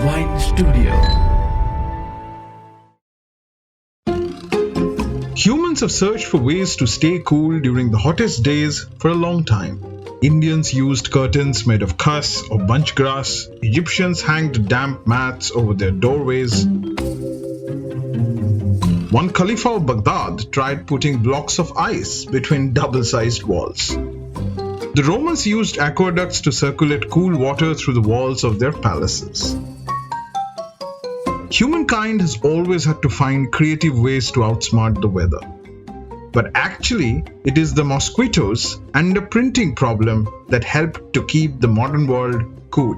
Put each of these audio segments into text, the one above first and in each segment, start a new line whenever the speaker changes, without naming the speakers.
WYN Studio.
Humans have searched for ways to stay cool during the hottest days for a long time. Indians used curtains made of khas or bunch grass. Egyptians hanged damp mats over their doorways. One Caliph of Baghdad tried putting blocks of ice between double-sized walls. The Romans used aqueducts to circulate cool water through the walls of their palaces. Humankind has always had to find creative ways to outsmart the weather. But actually, it is the mosquitoes and a printing problem that help to keep the modern world cool.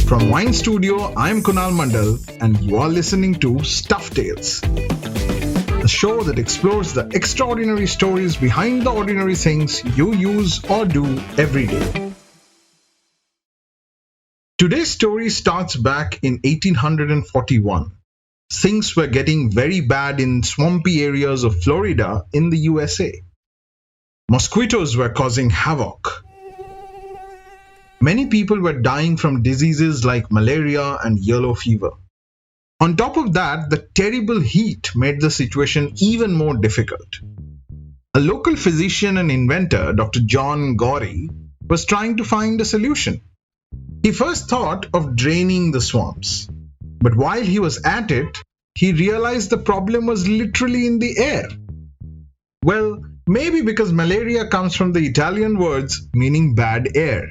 From WYN Studio, I'm Kunal Mandal, and you are listening to Stuff Tales, a show that explores the extraordinary stories behind the ordinary things you use or do every day. Today's story starts back in 1841. Things were getting very bad in swampy areas of Florida in the USA. Mosquitoes were causing havoc. Many people were dying from diseases like malaria and yellow fever. On top of that, the terrible heat made the situation even more difficult. A local physician and inventor, Dr. John Gorey, was trying to find a solution. He first thought of draining the swamps. But while he was at it, he realized the problem was literally in the air. Well, maybe because malaria comes from the Italian words meaning bad air.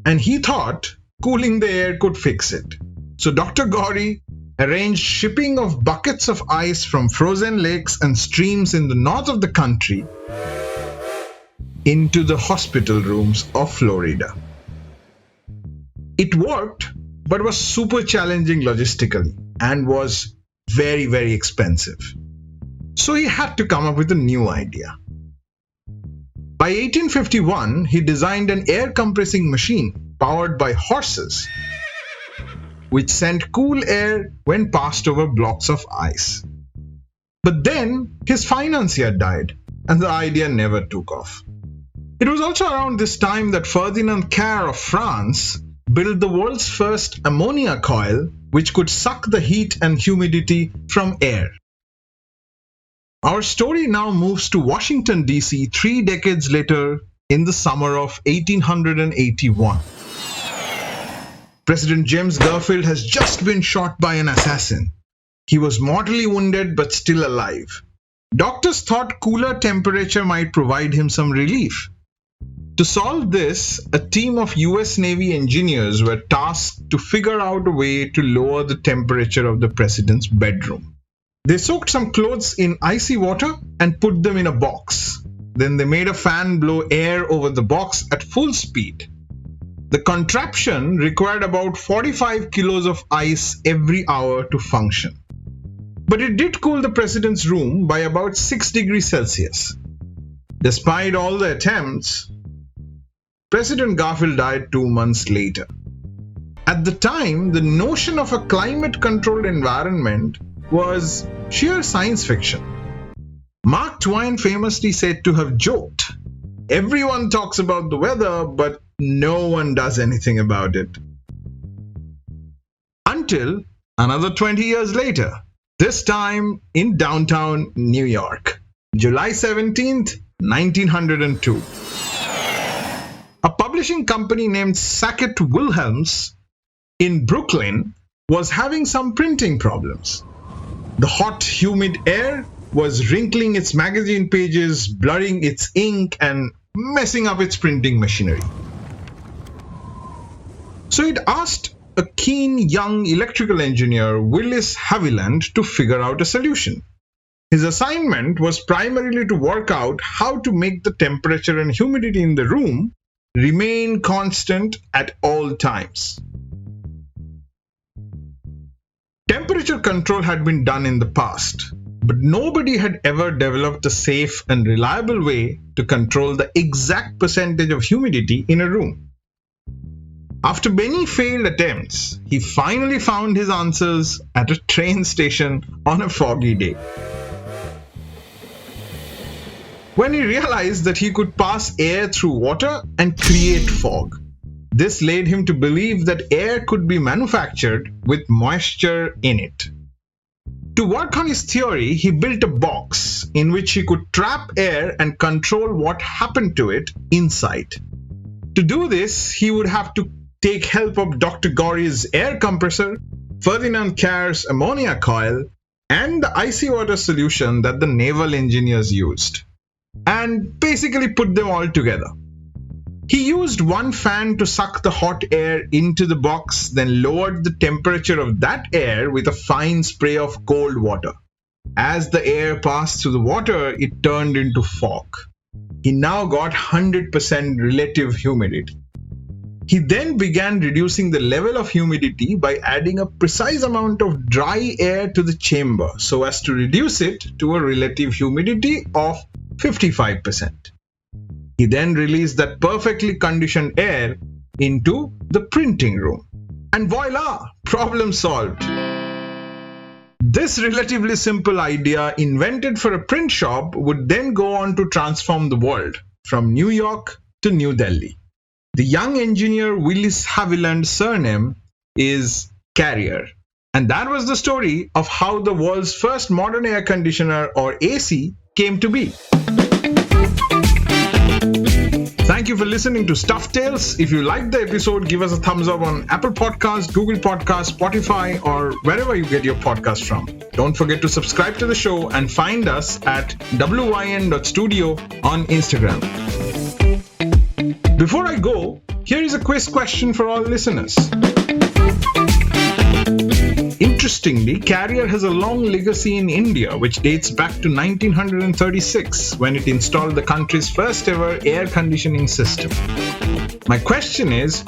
And he thought cooling the air could fix it. So Dr. Gorey arranged shipping of buckets of ice from frozen lakes and streams in the north of the country into the hospital rooms of Florida. It worked, but was super challenging logistically and was very, very expensive. So he had to come up with a new idea. By 1851, he designed an air compressing machine powered by horses, which sent cool air when passed over blocks of ice. But then his financier died, and the idea never took off. It was also around this time that Ferdinand Care of France built the world's first ammonia coil, which could suck the heat and humidity from air. Our story now moves to Washington, D.C. 3 decades later in the summer of 1881. President James Garfield has just been shot by an assassin. He was mortally wounded but still alive. Doctors thought cooler temperature might provide him some relief. To solve this, a team of US Navy engineers were tasked to figure out a way to lower the temperature of the president's bedroom. They soaked some clothes in icy water and put them in a box. Then they made a fan blow air over the box at full speed. The contraption required about 45 kilos of ice every hour to function. But it did cool the president's room by about 6 degrees Celsius. Despite all the attempts, President Garfield died 2 months later. At the time, the notion of a climate-controlled environment was sheer science fiction. Mark Twain famously said to have joked, "Everyone talks about the weather, but no one does anything about it." Until another 20 years later, this time in downtown New York, July 17th, 1902. A publishing company named Sackett-Wilhelms in Brooklyn was having some printing problems. The hot, humid air was wrinkling its magazine pages, blurring its ink, and messing up its printing machinery. So it asked a keen young electrical engineer, Willis Haviland, to figure out a solution. His assignment was primarily to work out how to make the temperature and humidity in the room remain constant at all times. Temperature control had been done in the past, but nobody had ever developed a safe and reliable way to control the exact percentage of humidity in a room. After many failed attempts, he finally found his answers at a train station on a foggy day. When he realized that he could pass air through water and create fog. This led him to believe that air could be manufactured with moisture in it. To work on his theory, he built a box in which he could trap air and control what happened to it inside. To do this, he would have to take help of Dr. Gauri's air compressor, Ferdinand Carr's ammonia coil, and the icy water solution that the naval engineers used, and basically put them all together. He used one fan to suck the hot air into the box, then lowered the temperature of that air with a fine spray of cold water. As the air passed through the water, it turned into fog. He now got 100% relative humidity. He then began reducing the level of humidity by adding a precise amount of dry air to the chamber so as to reduce it to a relative humidity of 55%. He then released that perfectly conditioned air into the printing room. And voila! Problem solved. This relatively simple idea invented for a print shop would then go on to transform the world from New York to New Delhi. The young engineer Willis Haviland's surname is Carrier. And that was the story of how the world's first modern air conditioner, or AC, came to be. Thank you for listening to Stuff Tales. If you liked the episode, give us a thumbs up on Apple Podcasts, Google Podcasts, Spotify, or wherever you get your podcast from. Don't forget to subscribe to the show and find us at WYN.studio on Instagram. Before I go, here is a quiz question for all listeners. Interestingly, Carrier has a long legacy in India, which dates back to 1936, when it installed the country's first ever air conditioning system. My question is,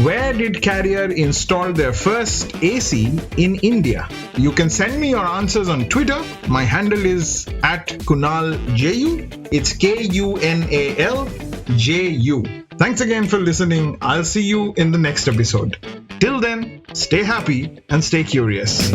where did Carrier install their first AC in India? You can send me your answers on Twitter. My handle is @KunalJu. It's KUNALJU. Thanks again for listening. I'll see you in the next episode. Till then, stay happy and stay curious.